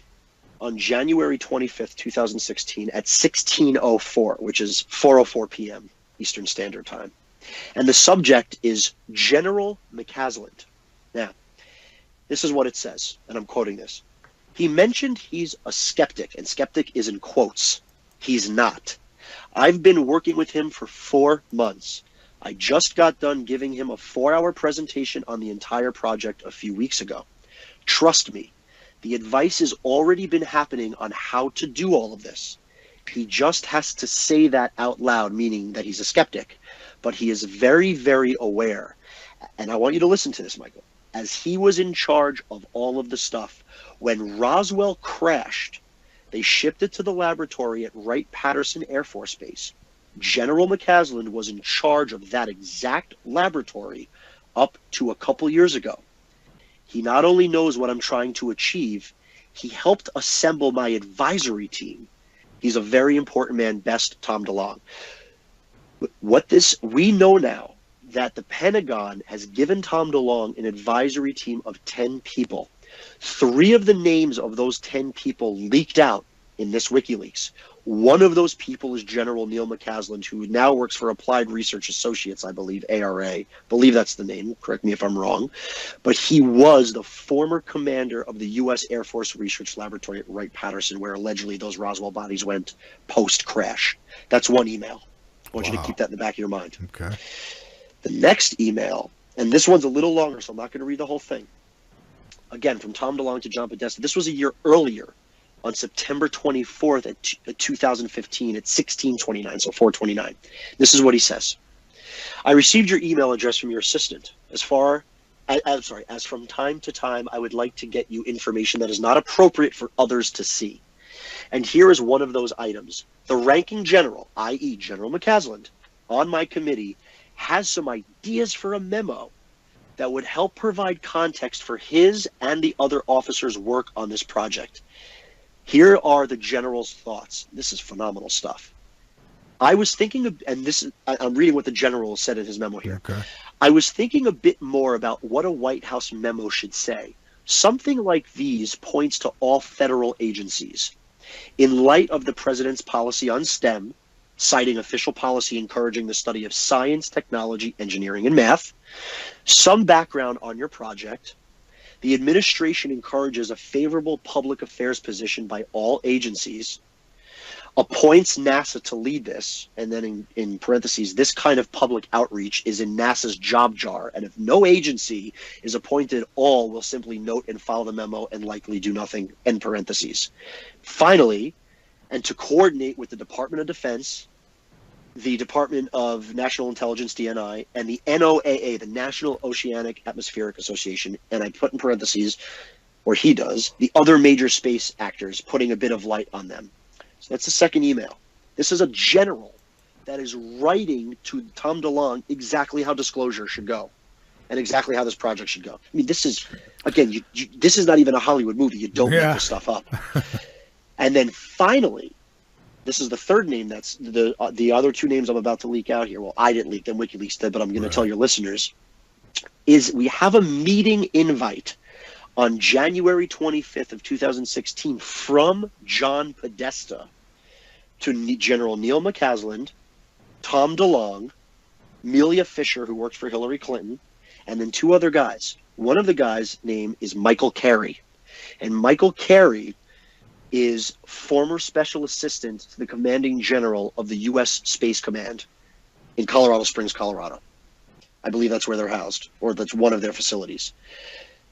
on January 25th, 2016 at 16:04, which is 4:04 p.m. Eastern Standard Time. And the subject is General McCasland. Now, this is what it says, and I'm quoting this. He mentioned he's a skeptic, and skeptic is in quotes. He's not. I've been working with him for 4 months. I just got done giving him a 4-hour presentation on the entire project a few weeks ago. Trust me, the advice has already been happening on how to do all of this. He just has to say that out loud, meaning that he's a skeptic. But he is very, very aware. And I want you to listen to this, Michael. As he was in charge of all of the stuff, when Roswell crashed, they shipped it to the laboratory at Wright-Patterson Air Force Base. General McCasland was in charge of that exact laboratory up to a couple years ago. He not only knows what I'm trying to achieve, he helped assemble my advisory team. He's a very important man, best Tom DeLonge. We know now that the Pentagon has given Tom DeLonge an advisory team of 10 people. 3 of the names of those 10 people leaked out in this WikiLeaks. One of those people is General Neil McCasland, who now works for Applied Research Associates, I believe, ARA. Believe that's the name. Correct me if I'm wrong. But he was the former commander of the U.S. Air Force Research Laboratory at Wright-Patterson, where allegedly those Roswell bodies went post-crash. That's one email. I want you to keep that in the back of your mind. Okay. The next email, and this one's a little longer, so I'm not going to read the whole thing. Again, from Tom DeLonge to John Podesta. This was a year earlier, on September 24th at 2015 at 16:29, so 4:29. This is what he says. I received your email address from your assistant. As from time to time, I would like to get you information that is not appropriate for others to see. And here is one of those items. The ranking general, i.e. General McCasland, on my committee has some ideas for a memo that would help provide context for his and the other officers' work on this project. Here are the general's thoughts. This is phenomenal stuff. I was thinking of, and this is, I'm reading what the general said in his memo here. Okay. I was thinking a bit more about what a White House memo should say. Something like these points to all federal agencies. In light of the president's policy on STEM, citing official policy encouraging the study of science, technology, engineering, and math, some background on your project. The administration encourages a favorable public affairs position by all agencies, appoints NASA to lead this, and then in parentheses, this kind of public outreach is in NASA's job jar, and if no agency is appointed, all will simply note and file the memo and likely do nothing, end parentheses. Finally, and to coordinate with the Department of Defense, the Department of National Intelligence, DNI, and the NOAA, the National Oceanic Atmospheric Association, and I put in parentheses, or he does, the other major space actors, putting a bit of light on them. So that's the second email. This is a general that is writing to Tom DeLonge exactly how disclosure should go and exactly how this project should go. I mean, this is, again, this is not even a Hollywood movie. You don't make this stuff up. And then finally, this is the third name. That's the other two names I'm about to leak out here. Well, I didn't leak them. WikiLeaks did, but I'm going to tell your listeners. Is we have a meeting invite on January 25th of 2016 from John Podesta to General Neil McCasland, Tom DeLonge, Amelia Fisher, who works for Hillary Clinton, and then two other guys. One of the guys' name is Michael Carey. And Michael Carey is former special assistant to the commanding general of the U.S. Space Command in Colorado Springs, Colorado. I believe that's where they're housed, or that's one of their facilities.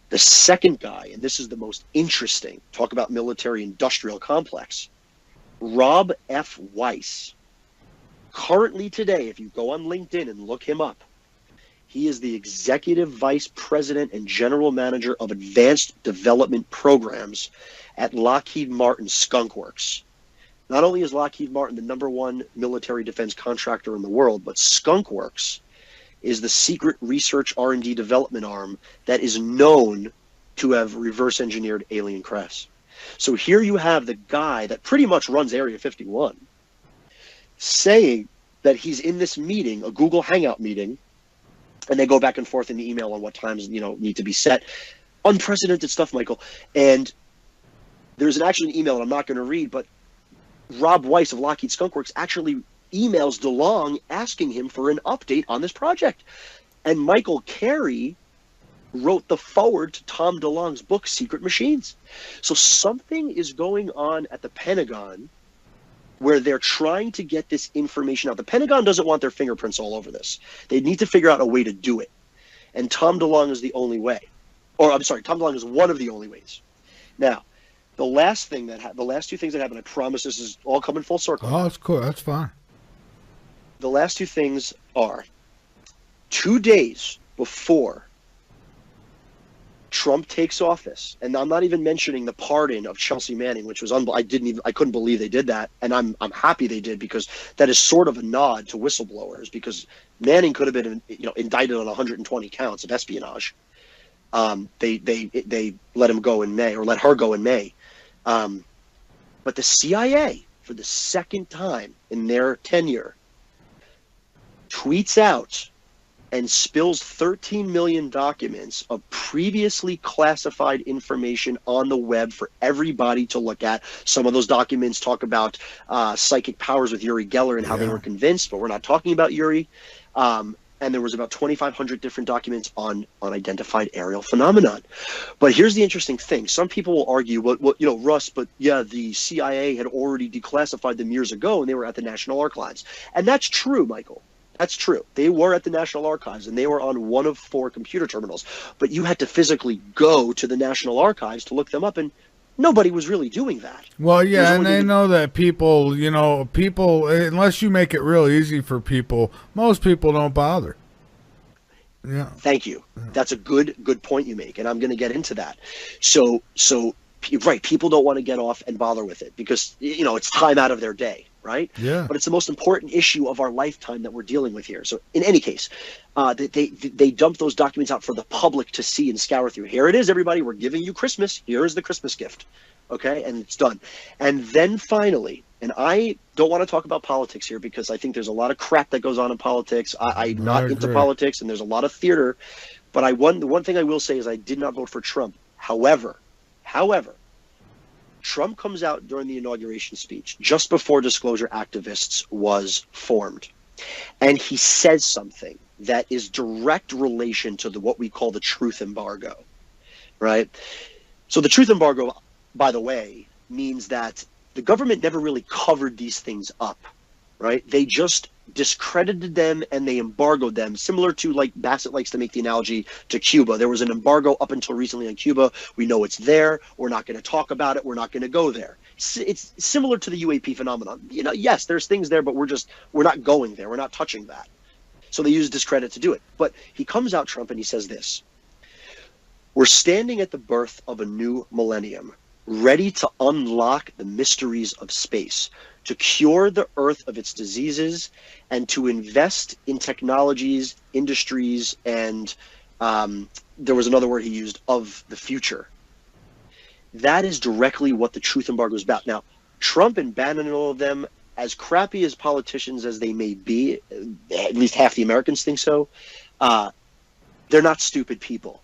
The second guy, and this is the most interesting, talk about military-industrial complex, Rob F. Weiss. Currently today, if you go on LinkedIn and look him up, he is the executive vice president and general manager of advanced development programs at Lockheed Martin Skunk Works. Not only is Lockheed Martin the #1 military defense contractor in the world, but Skunk Works is the secret research R&D development arm that is known to have reverse engineered alien crafts. So here you have the guy that pretty much runs Area 51 saying that he's in this meeting, a Google Hangout meeting, and they go back and forth in the email on what times, need to be set. Unprecedented stuff, Michael. And there's actually an email that I'm not going to read, but Rob Weiss of Lockheed Skunk Works actually emails DeLonge asking him for an update on this project. And Michael Carey wrote the foreword to Tom DeLonge's book, Secret Machines. So something is going on at the Pentagon where they're trying to get this information out. The Pentagon doesn't want their fingerprints all over this. They need to figure out a way to do it. And Tom DeLonge is the only way. Or, I'm sorry, Tom DeLonge is one of the only ways. Now, the last two things that happened, I promise this is all coming full circle. Oh, that's cool. That's fine. The last two things are 2 days before Trump takes office, and I'm not even mentioning the pardon of Chelsea Manning, which was I couldn't believe they did that, and I'm happy they did, because that is sort of a nod to whistleblowers, because Manning could have been indicted on 120 counts of espionage. They let him go in May, or let her go in May, but the CIA, for the second time in their tenure, tweets out and spills 13 million documents of previously classified information on the web for everybody to look at. Some of those documents talk about psychic powers with Uri Geller and how they were convinced, but we're not talking about Uri. And there was about 2,500 different documents on unidentified aerial phenomenon. But here's the interesting thing. Some people will argue, well, Russ, but yeah, the CIA had already declassified them years ago and they were at the National Archives. And that's true, Michael. That's true. They were at the National Archives, and they were on one of 4 computer terminals. But you had to physically go to the National Archives to look them up, and nobody was really doing that. Well, yeah, and they know that people, unless you make it real easy for people, most people don't bother. Yeah. Thank you. That's a good point you make, and I'm going to get into that. So right, people don't want to get off and bother with it because, it's time out of their day. Right? Yeah. But it's the most important issue of our lifetime that we're dealing with here. So in any case, they dump those documents out for the public to see and scour through. Here it is, everybody. We're giving you Christmas. Here is the Christmas gift. Okay? And it's done. And then finally, and I don't want to talk about politics here because I think there's a lot of crap that goes on in politics. I'm not into politics, and there's a lot of theater. But the one thing I will say is I did not vote for Trump. However, Trump comes out during the inauguration speech just before Disclosure Activists was formed. And he says something that is direct relation to what we call the truth embargo, right? So the truth embargo, by the way, means that the government never really covered these things up, right? They just discredited them and they embargoed them, similar to, like, Bassett likes to make the analogy to Cuba. There was an embargo up until recently on Cuba. We know it's there. We're not going to talk about it. We're not going to go there. It's similar to the UAP phenomenon. Yes, there's things there, but we're not going there. We're not touching that. So they use discredit to do it. But he comes out, Trump, and he says this: "We're standing at the birth of a new millennium, ready to unlock the mysteries of space, to cure the Earth of its diseases, and to invest in technologies, industries, and there was another word he used, of the future. That is directly what the truth embargo is about. Now, Trump and Bannon and all of them, as crappy as politicians as they may be, at least half the Americans think so, they're not stupid people.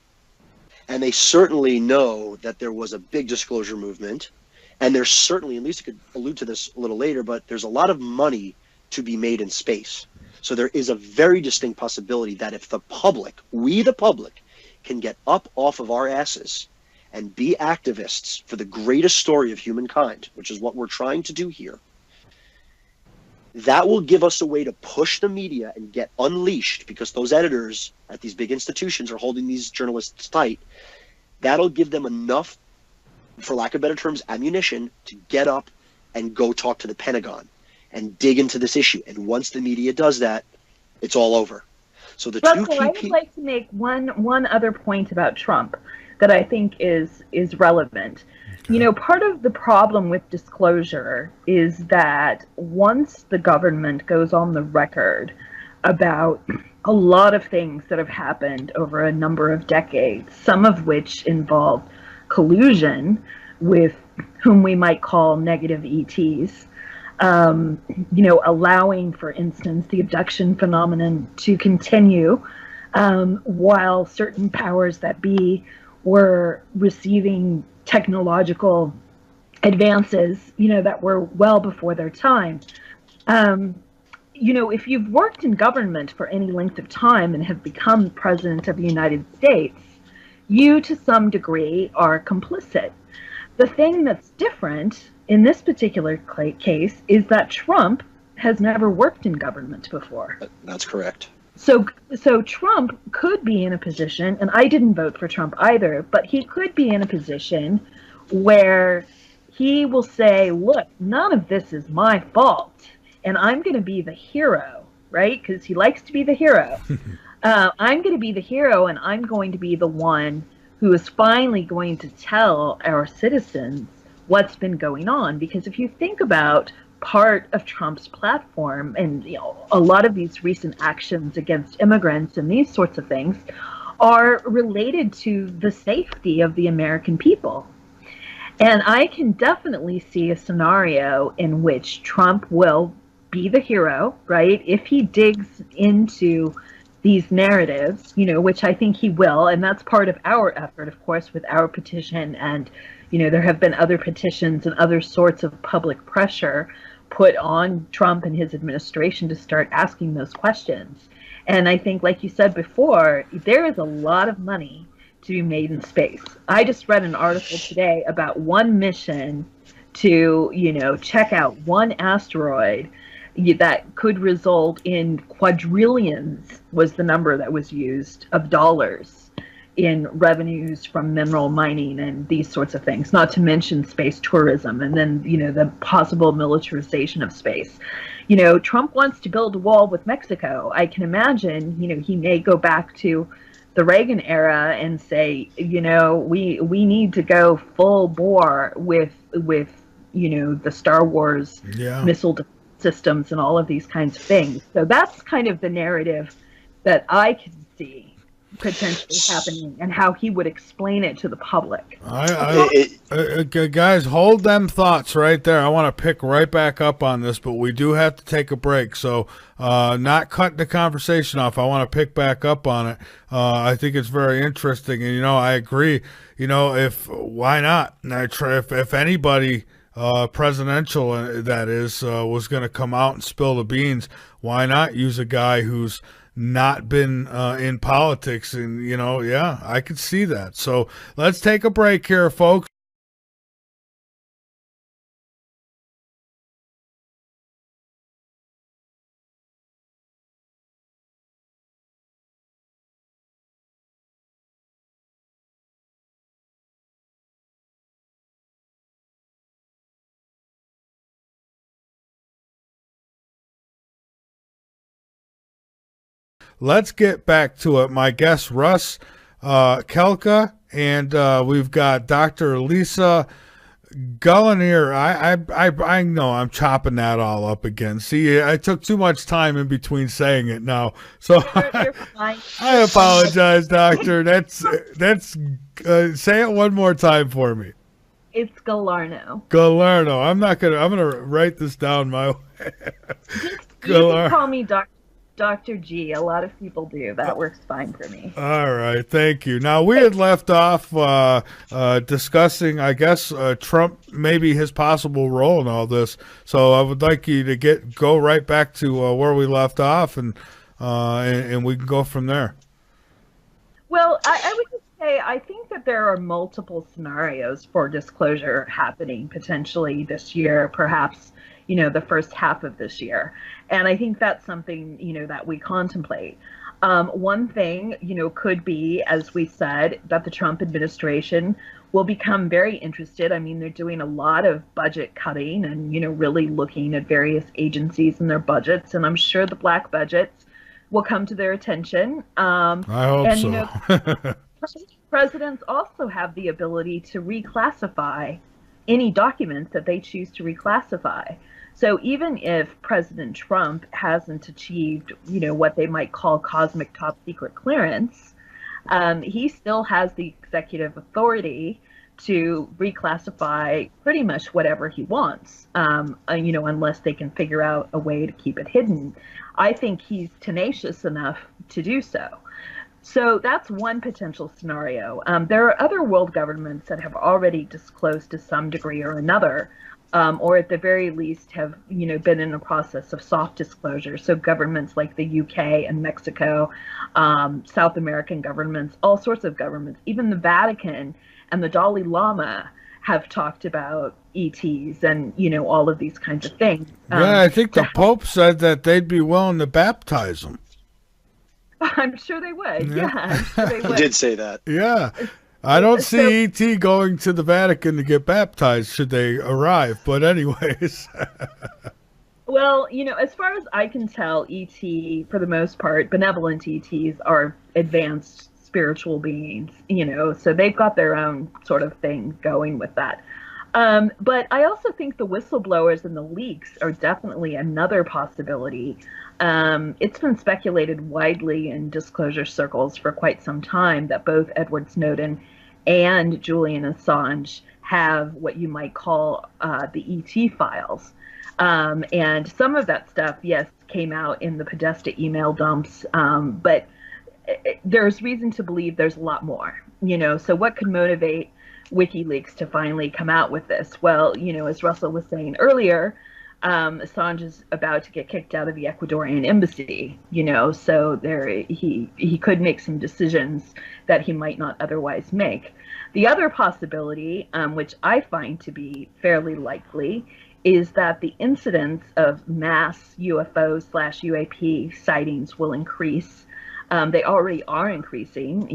And they certainly know that there was a big disclosure movement. And there's certainly, at least you could allude to this a little later, but there's a lot of money to be made in space. So there is a very distinct possibility that if the public, we the public, can get up off of our asses and be activists for the greatest story of humankind, which is what we're trying to do here, that will give us a way to push the media and get unleashed, because those editors at these big institutions are holding these journalists tight. That'll give them enough, for lack of better terms, ammunition to get up and go talk to the Pentagon and dig into this issue. And once the media does that, it's all over. So the Russell, two key I would like to make one other point about Trump that I think is relevant. You know, part of the problem with disclosure is that once the government goes on the record about a lot of things that have happened over a number of decades, some of which involve collusion with whom we might call negative ETs, you know, allowing, for instance, the abduction phenomenon to continue while certain powers that be were receiving technological advances, you know, that were well before their time. You know, if you've worked in government for any length of time and have become president of the United States, you to some degree are complicit. The thing that's different in this particular case is that Trump has never worked in government before. That's correct. So Trump could be in a position, and I didn't vote for Trump either, but he could be in a position where he will say, look, none of this is my fault, and I'm going to be the hero, right? Because he likes to be the hero. I'm going to be the hero, and I'm going to be the one who is finally going to tell our citizens what's been going on. Because if you think about part of Trump's platform and, you know, a lot of these recent actions against immigrants and these sorts of things are related to the safety of the American people. And I can definitely see a scenario in which Trump will be the hero, right? If he digs into these narratives, you know, which I think he will, and that's part of our effort, of course, with our petition. And, you know, there have been other petitions and other sorts of public pressure put on Trump and his administration to start asking those questions. And I think, like you said before, there is a lot of money to be made in space. I just read an article today about one mission to, you know, check out one asteroid that could result in quadrillions, was the number that was used, of dollars in revenues from mineral mining and these sorts of things, not to mention space tourism and then, you know, the possible militarization of space. You know, Trump wants to build a wall with Mexico. I can imagine, you know, he may go back to the Reagan era and say, you know, we need to go full bore with you know, the Star Wars missile systems and all of these kinds of things. So that's kind of the narrative that I can see potentially happening and how he would explain it to the public. Guys, hold them thoughts right there. I want to pick right back up on this, but we do have to take a break. So not cut the conversation off. I want to pick back up on it. I think it's very interesting. And, you know, I agree. You know, why not? If anybody presidential, that is, was going to come out and spill the beans, why not use a guy who's not been in politics? And, you know, yeah, I could see that. So let's take a break here, folks. Let's get back to it. My guest, Russ Kelka, and we've got Dr. Lisa Gullinier, I know I'm chopping that all up again. See, I took too much time in between saying it now, so You're fine. I apologize, Doctor. That's say it one more time for me. It's Galarno. Galerno. I'm gonna write this down my way. You can call me Dr. G. A lot of people do. That works fine for me. All right, thank you. Now we had left off discussing, I guess, Trump, maybe his possible role in all this. So I would like you to go right back to where we left off, and we can go from there. Well, I would just say I think that there are multiple scenarios for disclosure happening potentially this year, perhaps, the first half of this year. And I think that's something, that we contemplate. One thing, could be, as we said, that the Trump administration will become very interested. I mean, they're doing a lot of budget cutting and, really looking at various agencies and their budgets. And I'm sure the black budgets will come to their attention. I hope so. Presidents also have the ability to reclassify any documents that they choose to reclassify. So even if President Trump hasn't achieved, what they might call cosmic top secret clearance, he still has the executive authority to reclassify pretty much whatever he wants, unless they can figure out a way to keep it hidden. I think he's tenacious enough to do so. So that's one potential scenario. There are other world governments that have already disclosed to some degree or another, or at the very least have, been in a process of soft disclosure. So governments like the UK and Mexico, South American governments, all sorts of governments, even the Vatican and the Dalai Lama have talked about ETs and, all of these kinds of things. Yeah, I think the Pope said that they'd be willing to baptize them. I'm sure they would. Yeah, I'm sure they would. He did say that. Yeah. I don't see E.T. going to the Vatican to get baptized should they arrive. But anyways. Well, as far as I can tell, E.T., for the most part, benevolent ETs are advanced spiritual beings, so they've got their own sort of thing going with that. But I also think the whistleblowers and the leaks are definitely another possibility. It's been speculated widely in disclosure circles for quite some time that both Edward Snowden and Julian Assange have what you might call the ET files. And some of that stuff, yes, came out in the Podesta email dumps, but there's reason to believe there's a lot more, so what could motivate WikiLeaks to finally come out with this? Well, as Russell was saying earlier, Assange is about to get kicked out of the Ecuadorian embassy, so he could make some decisions that he might not otherwise make. The other possibility, which I find to be fairly likely, is that the incidence of mass UFO/UAP sightings will increase. They already are increasing.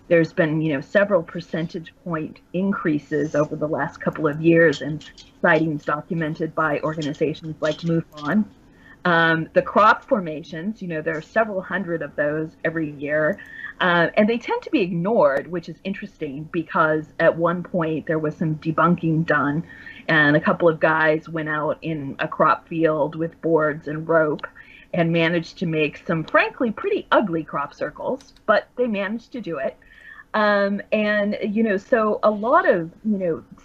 There's been, several percentage point increases over the last couple of years in sightings documented by organizations like MUFON. The crop formations, there are several hundred of those every year. And they tend to be ignored, which is interesting because at one point there was some debunking done and a couple of guys went out in a crop field with boards and rope and managed to make some, frankly, pretty ugly crop circles, but they managed to do it. So a lot of,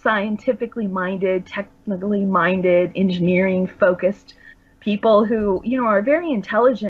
scientifically minded, technically minded, engineering focused people who, are very intelligent